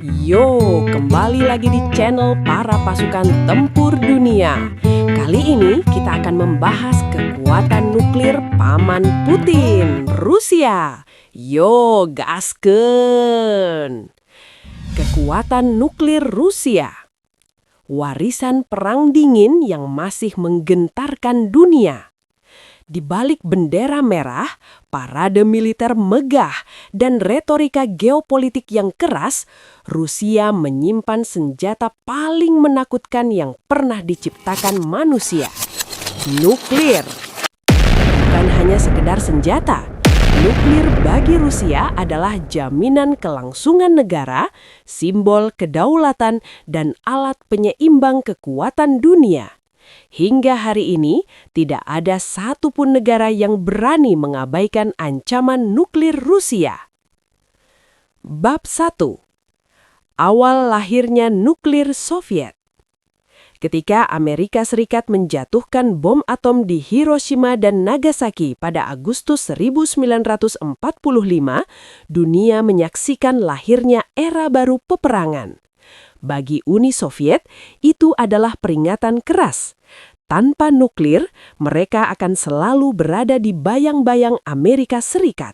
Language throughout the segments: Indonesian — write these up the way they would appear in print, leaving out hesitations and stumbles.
Yo, kembali lagi di channel Para Pasukan Tempur Dunia. Kali ini kita akan membahas kekuatan nuklir Paman Putin, Rusia. Yo, gaskeun. Kekuatan nuklir Rusia. Warisan perang dingin yang masih menggentarkan dunia. Di balik bendera merah, parade militer megah, dan retorika geopolitik yang keras, Rusia menyimpan senjata paling menakutkan yang pernah diciptakan manusia. Nuklir. Bukan hanya sekedar senjata. Nuklir bagi Rusia adalah jaminan kelangsungan negara, simbol kedaulatan, dan alat penyeimbang kekuatan dunia. Hingga hari ini, tidak ada satupun negara yang berani mengabaikan ancaman nuklir Rusia. Bab 1. Awal lahirnya nuklir Soviet. Ketika Amerika Serikat menjatuhkan bom atom di Hiroshima dan Nagasaki pada Agustus 1945, dunia menyaksikan lahirnya era baru peperangan. Bagi Uni Soviet, itu adalah peringatan keras. Tanpa nuklir, mereka akan selalu berada di bayang-bayang Amerika Serikat.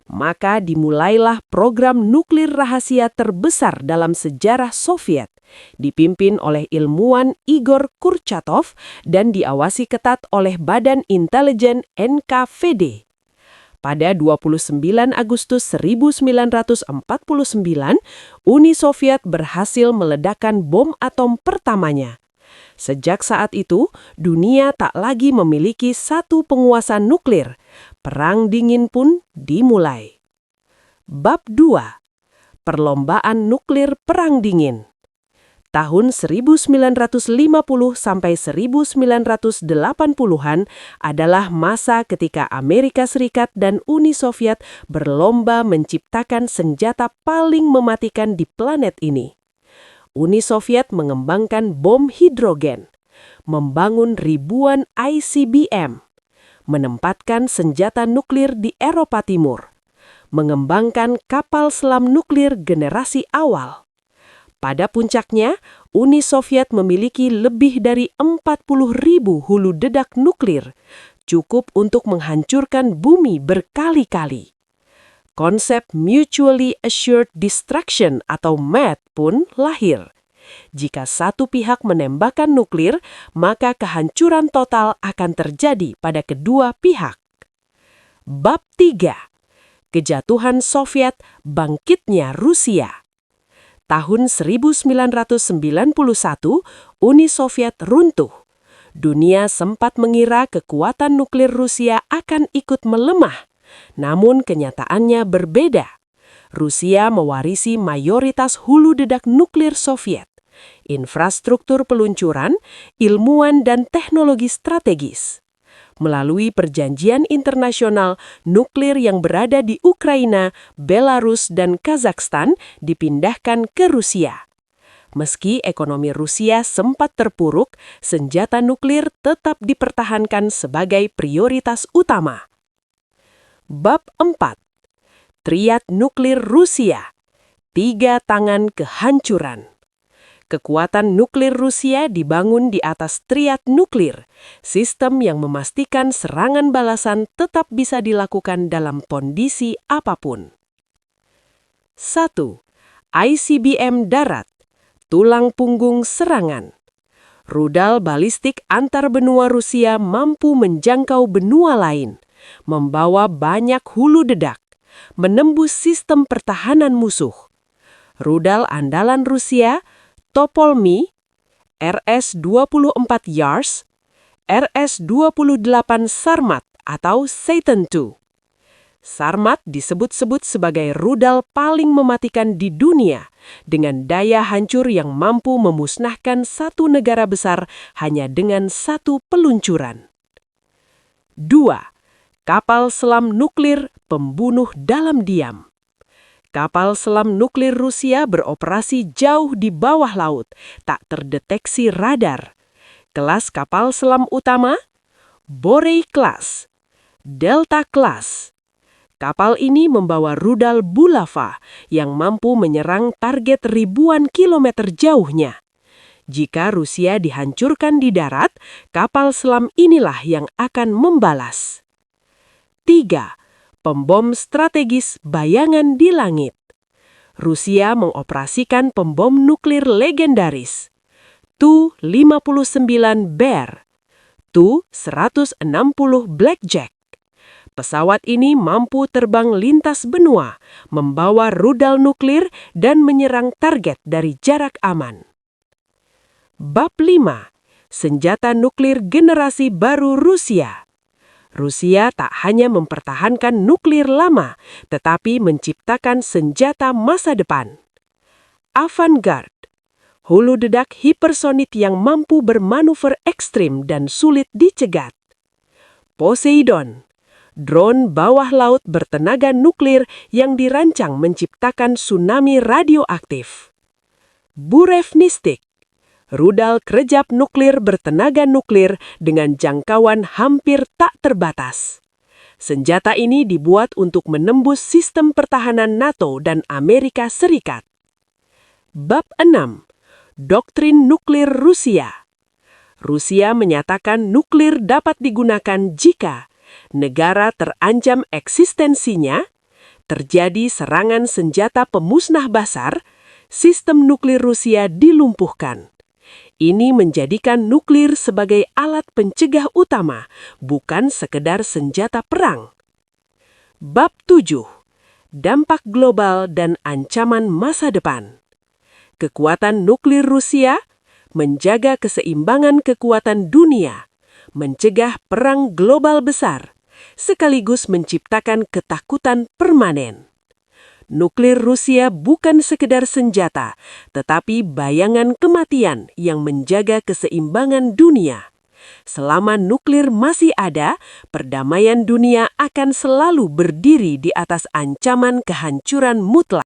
Maka dimulailah program nuklir rahasia terbesar dalam sejarah Soviet, dipimpin oleh ilmuwan Igor Kurchatov dan diawasi ketat oleh Badan Intelijen NKVD. Pada 29 Agustus 1949, Uni Soviet berhasil meledakkan bom atom pertamanya. Sejak saat itu, dunia tak lagi memiliki satu penguasa nuklir. Perang dingin pun dimulai. Bab 2. Perlombaan nuklir perang dingin. Tahun 1950 sampai 1980-an adalah masa ketika Amerika Serikat dan Uni Soviet berlomba menciptakan senjata paling mematikan di planet ini. Uni Soviet mengembangkan bom hidrogen, membangun ribuan ICBM, menempatkan senjata nuklir di Eropa Timur, mengembangkan kapal selam nuklir generasi awal. Pada puncaknya, Uni Soviet memiliki lebih dari 40.000 hulu dedak nuklir, cukup untuk menghancurkan bumi berkali-kali. Konsep Mutually Assured Destruction atau MAD pun lahir. Jika satu pihak menembakkan nuklir, maka kehancuran total akan terjadi pada kedua pihak. Bab 3. Kejatuhan Soviet, bangkitnya Rusia. Tahun 1991, Uni Soviet runtuh. Dunia sempat mengira kekuatan nuklir Rusia akan ikut melemah. Namun kenyataannya berbeda. Rusia mewarisi mayoritas hulu dedak nuklir Soviet, infrastruktur peluncuran, ilmuwan dan teknologi strategis. Melalui perjanjian internasional, nuklir yang berada di Ukraina, Belarus, dan Kazakhstan dipindahkan ke Rusia. Meski ekonomi Rusia sempat terpuruk, senjata nuklir tetap dipertahankan sebagai prioritas utama. Bab 4. Triad nuklir Rusia. 3 tangan kehancuran. Kekuatan nuklir Rusia dibangun di atas triad nuklir, sistem yang memastikan serangan balasan tetap bisa dilakukan dalam kondisi apapun. 1. ICBM darat, tulang punggung serangan. Rudal balistik antar benua Rusia mampu menjangkau benua lain, membawa banyak hulu dedak, menembus sistem pertahanan musuh. Rudal andalan Rusia, Topolmy, RS-24 Yars, RS-28 Sarmat atau Satan II. Sarmat disebut-sebut sebagai rudal paling mematikan di dunia, dengan daya hancur yang mampu memusnahkan satu negara besar hanya dengan satu peluncuran. 2. Kapal selam nuklir pembunuh dalam diam. Kapal selam nuklir Rusia beroperasi jauh di bawah laut, tak terdeteksi radar. Kelas kapal selam utama, Borei Class, Delta Class. Kapal ini membawa rudal Bulava yang mampu menyerang target ribuan kilometer jauhnya. Jika Rusia dihancurkan di darat, kapal selam inilah yang akan membalas. 3. Pembom strategis bayangan di langit. Rusia mengoperasikan pembom nuklir legendaris Tu-59 Bear, Tu-160 Blackjack. Pesawat ini mampu terbang lintas benua, membawa rudal nuklir dan menyerang target dari jarak aman. Bab 5. Senjata nuklir generasi baru Rusia. Rusia tak hanya mempertahankan nuklir lama, tetapi menciptakan senjata masa depan. Avangard, hulu dedak hipersonik yang mampu bermanuver ekstrim dan sulit dicegat. Poseidon, drone bawah laut bertenaga nuklir yang dirancang menciptakan tsunami radioaktif. Burevnistik, rudal kerejap nuklir bertenaga nuklir dengan jangkauan hampir tak terbatas. Senjata ini dibuat untuk menembus sistem pertahanan NATO dan Amerika Serikat. Bab 6. Doktrin nuklir Rusia. Rusia menyatakan nuklir dapat digunakan jika negara terancam eksistensinya, terjadi serangan senjata pemusnah besar, sistem nuklir Rusia dilumpuhkan. Ini menjadikan nuklir sebagai alat pencegah utama, bukan sekedar senjata perang. Bab 7. Dampak global dan ancaman masa depan. Kekuatan nuklir Rusia menjaga keseimbangan kekuatan dunia, mencegah perang global besar, sekaligus menciptakan ketakutan permanen. Nuklir Rusia bukan sekedar senjata, tetapi bayangan kematian yang menjaga keseimbangan dunia. Selama nuklir masih ada, perdamaian dunia akan selalu berdiri di atas ancaman kehancuran mutlak.